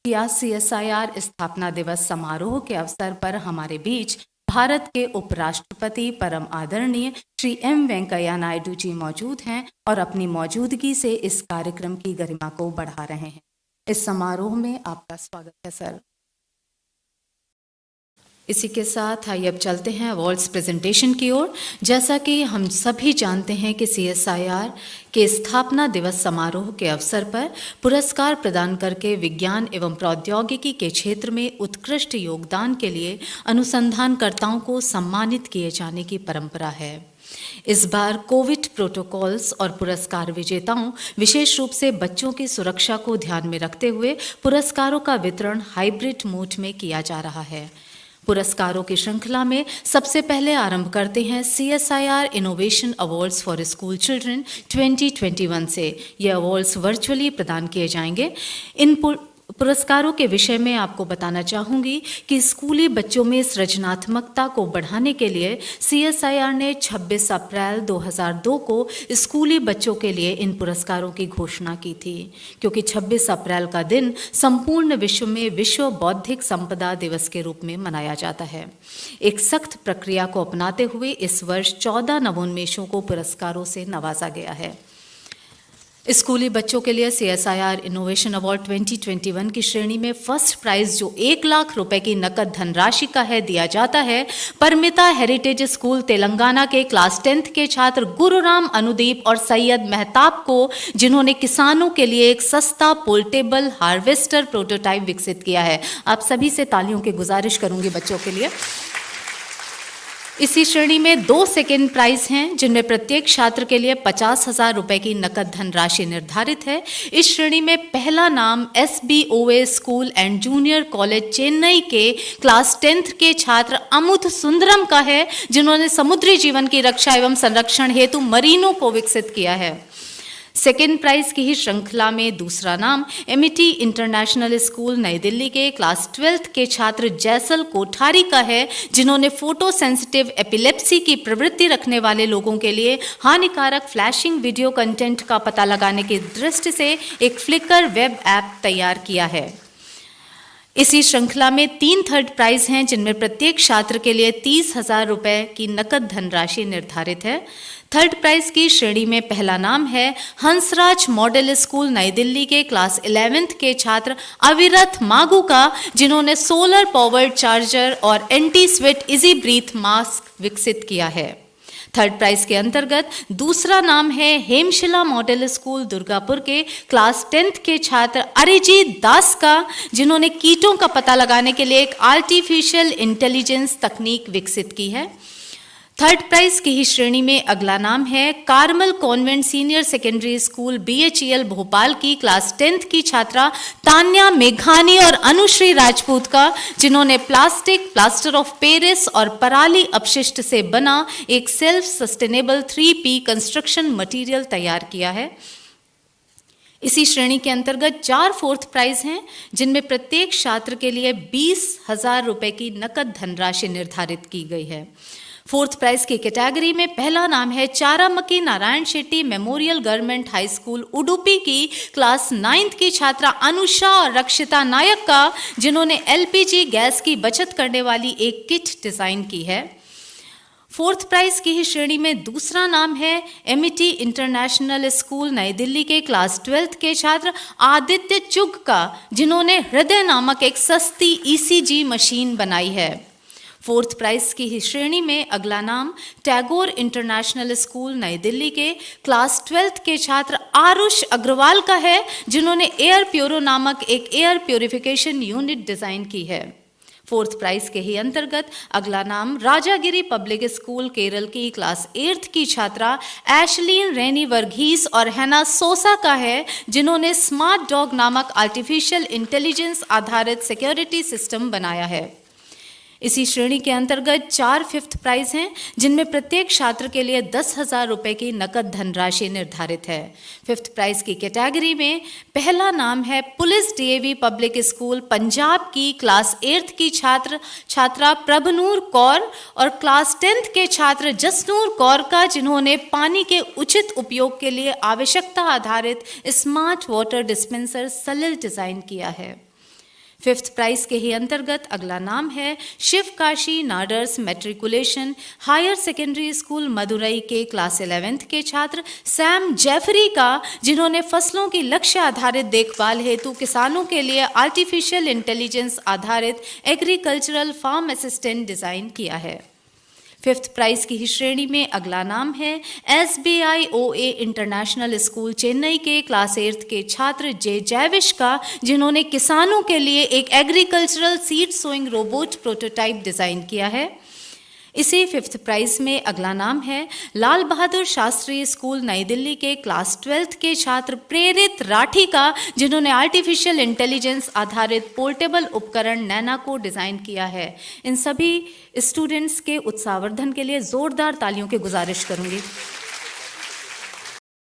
कि आज CSIR स्थापना दिवस समारोह के अवसर पर हमारे बीच भारत के उपराष्ट्रपति परम आदरणीय श्री M वेंकैया नायडू जी मौजूद हैं और अपनी मौजूदगी से इस कार्यक्रम की गरिमा को बढ़ा रहे हैं। इस समारोह में आपका स्वागत है सर। इसी के साथ आइए अब चलते हैं अवार्ड्स प्रेजेंटेशन की ओर। जैसा कि हम सभी जानते हैं कि CSIR के स्थापना दिवस समारोह के अवसर पर पुरस्कार प्रदान करके विज्ञान एवं प्रौद्योगिकी के क्षेत्र में उत्कृष्ट योगदान के लिए अनुसंधानकर्ताओं को सम्मानित किए जाने की परंपरा है। इस बार कोविड प्रोटोकॉल्स और पुरस्कार विजेताओं, विशेष रूप से बच्चों की सुरक्षा को ध्यान में रखते हुए पुरस्कारों का वितरण हाइब्रिड मोड में किया जा रहा है। पुरस्कारों की श्रृंखला में सबसे पहले आरंभ करते हैं CSIR innovation awards for school children 2021 से। ये अवार्ड्स वर्चुअली प्रदान किए जाएंगे। इन पुरस्कारों के विषय में आपको बताना चाहूँगी कि स्कूली बच्चों में सृजनात्मकता को बढ़ाने के लिए CSIR ने 26 अप्रैल 2002 को स्कूली बच्चों के लिए इन पुरस्कारों की घोषणा की थी, क्योंकि 26 अप्रैल का दिन संपूर्ण विश्व में विश्व बौद्धिक संपदा दिवस के रूप में मनाया जाता है। एक सख्त प्रक्रिया को अपनाते हुए इस वर्ष 14 नवोन्मेषों को पुरस्कारों से नवाजा गया है। स्कूली बच्चों के लिए CSIR इनोवेशन अवार्ड 2021 की श्रेणी में फर्स्ट प्राइज जो 1 लाख रुपए की नकद धनराशि का है दिया जाता है परमिता हेरिटेज स्कूल तेलंगाना के क्लास 10th के छात्र गुरुराम अनुदीप और सैयद मेहताब को, जिन्होंने किसानों के लिए एक सस्ता पोर्टेबल हार्वेस्टर प्रोटोटाइप विकसित किया है। आप सभी से तालियों की गुजारिश करूंगी बच्चों के लिए। इसी श्रेणी में 2 सेकेंड प्राइज हैं, जिनमें प्रत्येक छात्र के लिए 50,000 रुपए की नकद धनराशि निर्धारित है। इस श्रेणी में पहला नाम SBOA school and junior college Chennai के क्लास 10th के छात्र अमुथ सुंदरम का है, जिन्होंने समुद्री जीवन की रक्षा एवं संरक्षण हेतु मरीनों को विकसित किया है। सेकेंड प्राइज की ही श्रृंखला में दूसरा नाम MIT इंटरनेशनल स्कूल नई दिल्ली के क्लास 12th के छात्र जैसल कोठारी का है, जिन्होंने फोटो सेंसिटिव एपिलेप्सी की प्रवृत्ति रखने वाले लोगों के लिए हानिकारक फ्लैशिंग वीडियो कंटेंट का पता लगाने की दृष्टि से एक फ्लिकर वेब ऐप तैयार किया है। इसी श्रृंखला में 3 थर्ड प्राइज हैं, जिनमें प्रत्येक छात्र के लिए 30,000 रुपए की नकद धनराशि निर्धारित है। थर्ड प्राइज की श्रेणी में पहला नाम है हंसराज मॉडल स्कूल नई दिल्ली के क्लास 11th के छात्र अविरत मागू का, जिन्होंने सोलर पावर्ड चार्जर और anti sweat easy breathe mask विकसित किया है। थर्ड प्राइज के अंतर्गत दूसरा नाम है हेमशिला मॉडल स्कूल दुर्गापुर के क्लास 10th के छात्र अरिजीत दास का, जिन्होंने कीटों का पता लगाने के लिए एक आर्टिफिशियल इंटेलिजेंस तकनीक विकसित की है। थर्ड प्राइज की ही श्रेणी में अगला नाम है Carmel convent senior secondary school BHEL Bhopal की क्लास 10th की छात्रा तान्या मेघानी और अनुश्री राजपूत का, जिन्होंने प्लास्टिक, प्लास्टर ऑफ पेरिस और पराली अपशिष्ट से बना एक self sustainable 3P construction material तैयार किया है। इसी श्रेणी के अंतर्गत 4 फोर्थ प्राइज हैं, जिनमें प्रत्येक छात्र के लिए 20,000 रुपए की नकद धनराशि निर्धारित की गई है। फोर्थ प्राइज की कैटेगरी में पहला नाम है Charamki Narayan Shetty memorial government high school Udupi की क्लास 9th की छात्रा अनुषा और रक्षिता नायक का, जिन्होंने LPG गैस की बचत करने वाली एक किट डिजाइन की है। फोर्थ प्राइज की ही श्रेणी में दूसरा नाम है MIT इंटरनेशनल स्कूल नई दिल्ली के क्लास 12th के छात्र आदित्य चुग का, जिन्होंने हृदय नामक एक सस्ती ECG मशीन बनाई है। फोर्थ प्राइज की ही श्रेणी में अगला नाम टैगोर इंटरनेशनल स्कूल नई दिल्ली के क्लास 12th के छात्र आरुष अग्रवाल का है, जिन्होंने एयर प्योरो नामक एक एयर प्योरिफिकेशन यूनिट डिजाइन की है। फोर्थ प्राइज के ही अंतर्गत अगला नाम राजागिरी पब्लिक स्कूल केरल की क्लास 8th की छात्रा एशलीन रेनी वर्गीस और हैना सोसा का है, जिन्होंने स्मार्ट डॉग नामक आर्टिफिशियल इंटेलिजेंस आधारित सिक्योरिटी सिस्टम बनाया है। इसी श्रेणी के अंतर्गत 4 फिफ्थ प्राइज हैं, जिनमें प्रत्येक छात्र के लिए 10,000 रुपए की नकद धनराशि निर्धारित है। फिफ्थ प्राइज की कैटेगरी में पहला नाम है police DAV public school Punjab की क्लास 8th की छात्रा प्रभनूर कौर और क्लास 10th के छात्र जसनूर कौर का, जिन्होंने पानी के उचित उपयोग के लिए आवश्यकता आधारित smart water dispenser Salil design किया है। फिफ्थ प्राइज के ही अंतर्गत अगला नाम है Shiv Kashi Nadars matriculation higher secondary school Madurai के क्लास 11th के छात्र सैम जेफरी का, जिन्होंने फसलों की लक्ष्य आधारित देखभाल हेतु किसानों के लिए आर्टिफिशियल इंटेलिजेंस आधारित एग्रीकल्चरल फार्म असिस्टेंट डिजाइन किया है। फिफ्थ प्राइज की ही श्रेणी में अगला नाम है SBIOA इंटरनेशनल स्कूल चेन्नई के क्लास 8th के छात्र जे जैविश का, जिन्होंने किसानों के लिए एक agricultural seed sowing robot prototype design किया है। इसी फिफ्थ प्राइज में अगला नाम है लाल बहादुर शास्त्री स्कूल नई दिल्ली के क्लास 12th के छात्र प्रेरित राठी का, जिन्होंने आर्टिफिशियल इंटेलिजेंस आधारित पोर्टेबल उपकरण नैना को डिजाइन किया है। इन सभी स्टूडेंट्स के उत्साहवर्धन के लिए जोरदार तालियों की गुजारिश करूंगी।